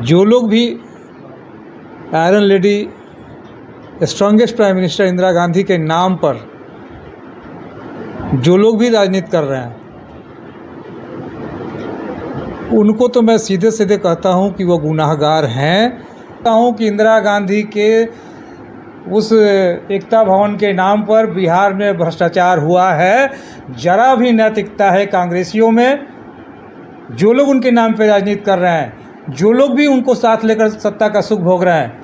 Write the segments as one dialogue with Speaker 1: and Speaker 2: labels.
Speaker 1: जो लोग भी iron lady strongest prime minister Indira Gandhi के नाम पर जो लोग भी राजनीति कर रहे हैं, उनको तो मैं सीधे सीधे कहता हूं कि वो गुनाहगार हैं। कहता हूं कि इंदिरा गांधी के उस एकता भवन के नाम पर बिहार में भ्रष्टाचार हुआ है। जरा भी नैतिकता है कांग्रेसियों में। जो लोग उनके नाम पर राजनीति कर रहे हैं, जो लोग भी उनको साथ लेकर सत्ता का सुख भोग रहे हैं,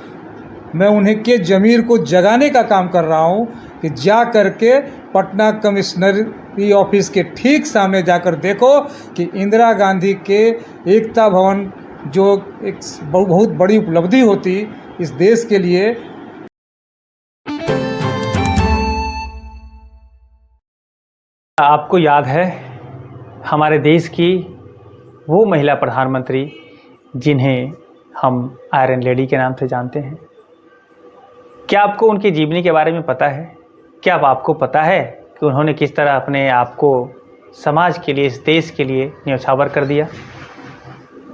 Speaker 1: मैं उन्हें के ज़मीर को जगाने का काम कर रहा हूं कि जा करके पटना कमिश्नरी ऑफिस के ठीक सामने जाकर देखो कि इंदिरा गांधी के एकता भवन जो एक बहुत बड़ी उपलब्धि होती इस देश के लिए।
Speaker 2: आपको याद है हमारे देश की वो महिला प्रधानमंत्री जिन्हें हम आयरन लेडी के नाम से जानते हैं? क्या आपको उनकी जीवनी के बारे में पता है? क्या आपको पता है कि उन्होंने किस तरह अपने आप को समाज के लिए, इस देश के लिए न्यौछावर कर दिया?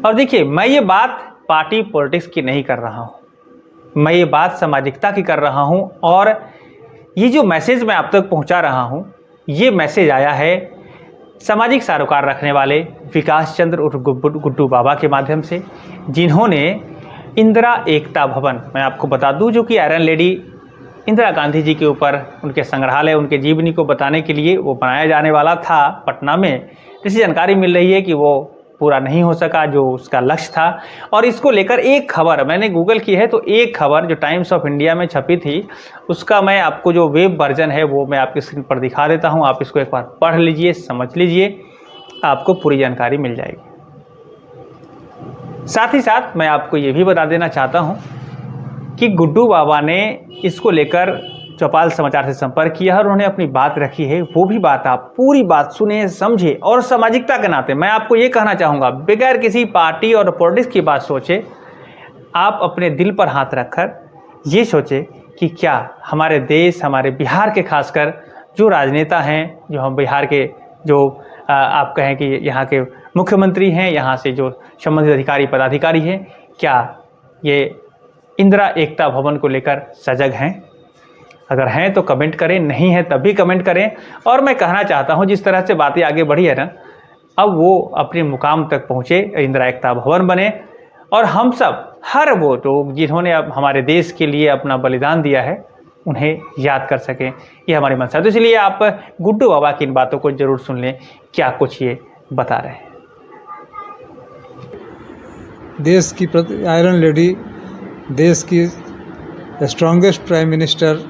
Speaker 2: और देखिए, मैं ये बात पार्टी पॉलिटिक्स की नहीं कर रहा हूँ, मैं ये बात सामाजिकता की कर रहा हूँ। और ये जो मैसेज मैं आप तक पहुँचा रहा हूँ, ये मैसेज आया है सामाजिक सरोकार रखने वाले विकास चंद्र उर्फ गुड्डू बाबा के माध्यम से, जिन्होंने इंदिरा एकता भवन, मैं आपको बता दूं, जो कि आयरन लेडी इंदिरा गांधी जी के ऊपर उनके संग्रहालय, उनके जीवनी को बताने के लिए वो बनाया जाने वाला था पटना में, जिसकी जानकारी मिल रही है कि वो पूरा नहीं हो सका जो उसका लक्ष्य था। और इसको लेकर एक खबर मैंने गूगल की है, तो एक खबर जो टाइम्स ऑफ इंडिया में छपी थी, उसका मैं आपको जो वेब वर्जन है वो मैं आपकी स्क्रीन पर दिखा देता हूँ। आप इसको एक बार पढ़ लीजिए, समझ लीजिए, आपको पूरी जानकारी मिल जाएगी। साथ ही साथ मैं आपको ये भी बता देना चाहता हूँ कि गुड्डू बाबा ने इसको लेकर चौपाल समाचार से संपर्क किया है और उन्होंने अपनी बात रखी है। वो भी बात आप पूरी बात सुने, समझे और सामाजिकता के नाते मैं आपको ये कहना चाहूँगा, बगैर किसी पार्टी और पॉलिटिक्स की बात सोचे, आप अपने दिल पर हाथ रखकर ये सोचे कि क्या हमारे देश, हमारे बिहार के खासकर जो राजनेता हैं, जो हम बिहार के जो आप कहें कि यहाँ के मुख्यमंत्री हैं, यहाँ से जो संबंधित अधिकारी पदाधिकारी हैं, क्या ये इंदिरा एकता भवन को लेकर सजग हैं? अगर हैं तो कमेंट करें, नहीं है तब भी कमेंट करें। और मैं कहना चाहता हूं, जिस तरह से बातें आगे बढ़ी है ना, अब वो अपने मुकाम तक पहुंचे, इंदिरा एकता भवन बने और हम सब, हर वो लोग जिन्होंने अब हमारे देश के लिए अपना बलिदान दिया है, उन्हें याद कर सकें। ये हमारी मंशा है। तो इसलिए आप गुड्डू बाबा की इन बातों को जरूर सुन लें, क्या कुछ ये बता रहे हैं।
Speaker 1: देश की आयरन लेडी, देश की strongest prime minister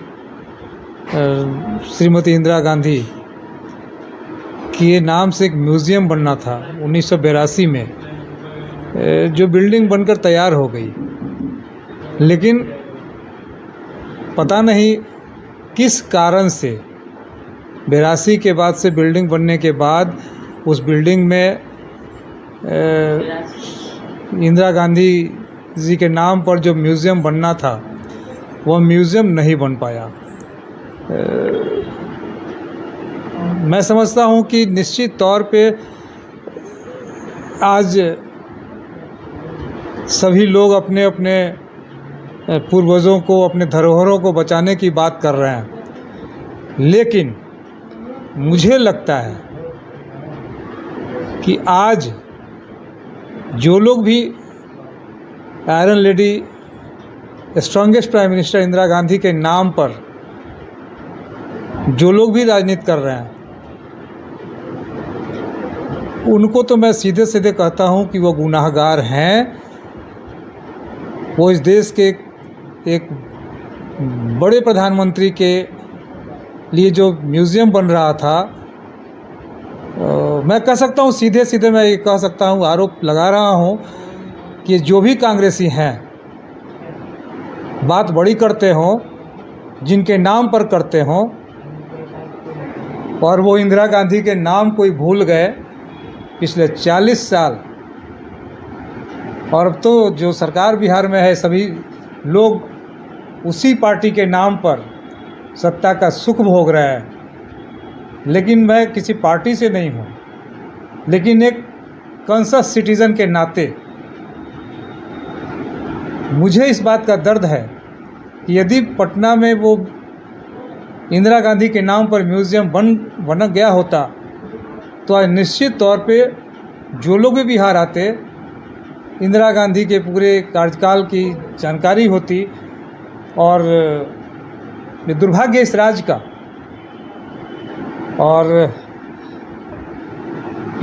Speaker 1: Shrimati Indira Gandhi के नाम से एक म्यूज़ियम बनना था 1982 में, जो बिल्डिंग बनकर तैयार हो गई। लेकिन पता नहीं किस कारण से 82 के बाद से बिल्डिंग बनने के बाद उस बिल्डिंग में इंदिरा गांधी जी के नाम पर जो म्यूज़ियम बनना था, वह म्यूज़ियम नहीं बन पाया। मैं समझता हूँ कि निश्चित तौर पे आज सभी लोग अपने अपने पूर्वजों को, अपने धरोहरों को बचाने की बात कर रहे हैं, लेकिन मुझे लगता है कि आज जो लोग भी iron lady strongest prime minister Indira Gandhi के नाम पर जो लोग भी राजनीति कर रहे हैं, उनको तो मैं सीधे सीधे कहता हूं कि वो गुनाहगार हैं। वो इस देश के एक बड़े प्रधानमंत्री के लिए जो म्यूज़ियम बन रहा था, मैं कह सकता हूं, सीधे सीधे मैं ये कह सकता हूं, आरोप लगा रहा हूं कि जो भी कांग्रेसी हैं, बात बड़ी करते हों, जिनके नाम पर करते हों, और वो इंदिरा गांधी के नाम को ही भूल गए पिछले 40 साल। और अब तो जो सरकार बिहार में है, सभी लोग उसी पार्टी के नाम पर सत्ता का सुख भोग रहे हैं। लेकिन मैं किसी पार्टी से नहीं हूँ, लेकिन एक कॉन्शियस सिटीज़न के नाते मुझे इस बात का दर्द है कि यदि पटना में वो इंदिरा गांधी के नाम पर म्यूज़ियम बन गया होता तो आज निश्चित तौर पे जो लोग भी बिहार आते इंदिरा गांधी के पूरे कार्यकाल की जानकारी होती। और ये दुर्भाग्य इस राज्य का, और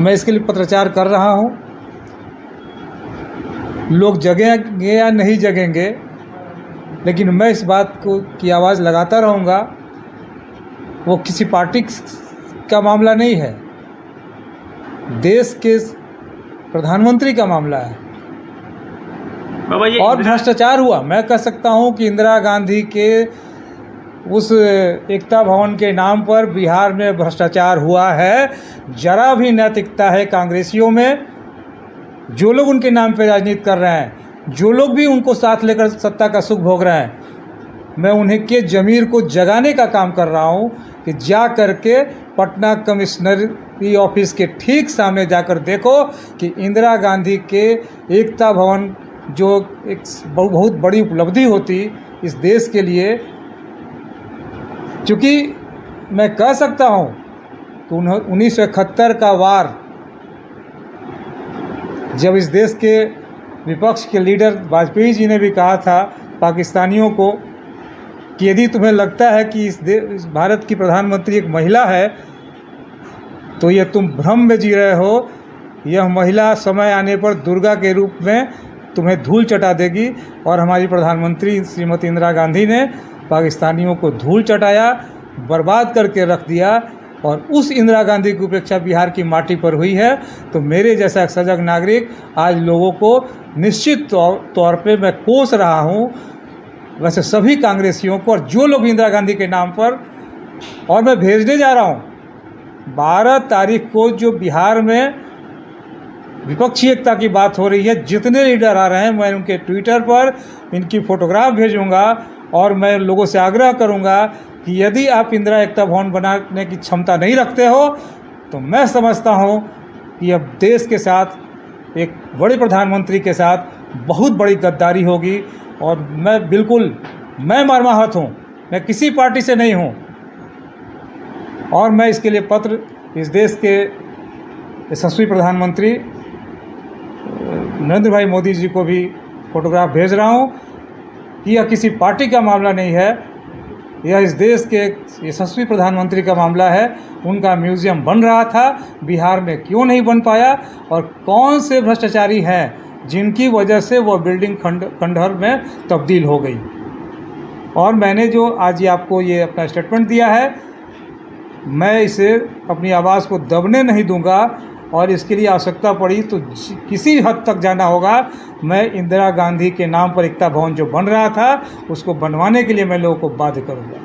Speaker 1: मैं इसके लिए पत्रचार कर रहा हूँ। लोग जगेंगे या नहीं जगेंगे, लेकिन मैं इस बात की आवाज़ लगाता रहूँगा। वो किसी पार्टी का मामला नहीं है, देश के प्रधानमंत्री का मामला है। और भ्रष्टाचार हुआ, मैं कह सकता हूँ कि इंदिरा गांधी के उस एकता भवन के नाम पर बिहार में भ्रष्टाचार हुआ है। जरा भी नैतिकता है कांग्रेसियों में, जो लोग उनके नाम पर राजनीति कर रहे हैं, जो लोग भी उनको साथ लेकर सत्ता का सुख भोग रहे हैं, मैं उन्हें के ज़मीर को जगाने का काम कर रहा हूँ कि जा करके पटना कमिश्नरी ऑफिस के ठीक सामने जाकर देखो कि इंदिरा गांधी के एकता भवन, जो एक बहुत बड़ी उपलब्धि होती इस देश के लिए, चूँकि मैं कह सकता हूँ कि 1971 का वार, जब इस देश के विपक्ष के लीडर वाजपेयी जी ने भी कहा था पाकिस्तानियों को कि यदि तुम्हें लगता है कि इस भारत की प्रधानमंत्री एक महिला है तो ये तुम भ्रम में जी रहे हो। यह महिला समय आने पर दुर्गा के रूप में तुम्हें धूल चटा देगी। और हमारी प्रधानमंत्री श्रीमती इंदिरा गांधी ने पाकिस्तानियों को धूल चटाया, बर्बाद करके रख दिया। और उस इंदिरा गांधी की उपेक्षा बिहार की माटी पर हुई है। तो मेरे जैसा एक सजग नागरिक आज लोगों को निश्चित तौर पे मैं कोस रहा हूँ, वैसे सभी कांग्रेसियों को, और जो लोग इंदिरा गांधी के नाम पर, और मैं भेजने जा रहा हूँ 12 तारीख को जो बिहार में विपक्षी एकता की बात हो रही है, जितने लीडर आ रहे हैं मैं उनके ट्विटर पर इनकी फ़ोटोग्राफ भेजूंगा। और मैं लोगों से आग्रह करूंगा कि यदि आप इंदिरा एकता भवन बनाने की क्षमता नहीं रखते हो तो मैं समझता हूं कि अब देश के साथ, एक बड़े प्रधानमंत्री के साथ बहुत बड़ी गद्दारी होगी। और मैं मर्माहत हूं, मैं किसी पार्टी से नहीं हूं। और मैं इसके लिए पत्र इस देश के यशस्वी प्रधानमंत्री नरेंद्र भाई मोदी जी को भी फोटोग्राफ भेज रहा हूं कि यह किसी पार्टी का मामला नहीं है, यह इस देश के यशस्वी प्रधानमंत्री का मामला है। उनका म्यूज़ियम बन रहा था, बिहार में क्यों नहीं बन पाया, और कौन से भ्रष्टाचारी हैं जिनकी वजह से वह बिल्डिंग खंडहर में तब्दील हो गई। और मैंने जो आज ये आपको ये अपना स्टेटमेंट दिया है, मैं इसे अपनी आवाज़ को दबने नहीं दूंगा। और इसके लिए आवश्यकता पड़ी तो किसी हद तक जाना होगा। मैं इंदिरा गांधी के नाम पर एकता भवन जो बन रहा था उसको बनवाने के लिए मैं लोगों को बाध्य करूंगा।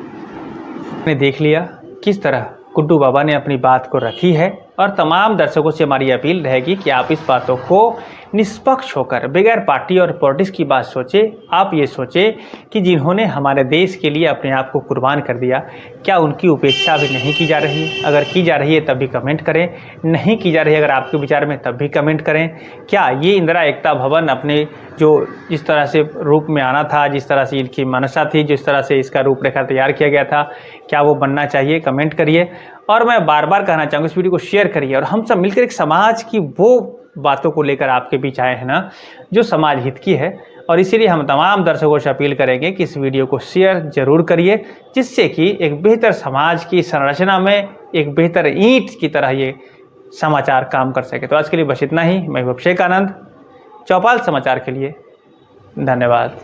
Speaker 2: आपने देख लिया किस तरह गुड्डू बाबा ने अपनी बात को रखी है। और तमाम दर्शकों से हमारी अपील रहेगी कि आप इस बातों को निष्पक्ष होकर, बगैर पार्टी और पॉलिटिक्स की बात सोचे, आप ये सोचें कि जिन्होंने हमारे देश के लिए अपने आप को कुर्बान कर दिया, क्या उनकी उपेक्षा भी नहीं की जा रही है? अगर की जा रही है तब भी कमेंट करें, नहीं की जा रही है अगर आपके विचार में तब भी कमेंट करें। क्या ये इंदिरा एकता भवन अपने जो जिस तरह से रूप में आना था, जिस तरह से इनकी मनसा थी, जिस तरह से इसका रूपरेखा तैयार किया गया था, क्या वो बनना चाहिए? कमेंट करिए। और मैं बार बार कहना चाहूँगा इस वीडियो को शेयर करिए। और हम सब मिलकर एक समाज की वो बातों को लेकर आपके बीच आए हैं ना, जो समाज हित की है। और इसीलिए हम तमाम दर्शकों से अपील करेंगे कि इस वीडियो को शेयर जरूर करिए, जिससे कि एक बेहतर समाज की संरचना में एक बेहतर ईंट की तरह ये समाचार काम कर सके। तो आज के लिए बस इतना ही। मैं अभिषेक आनंद, चौपाल समाचार के लिए धन्यवाद।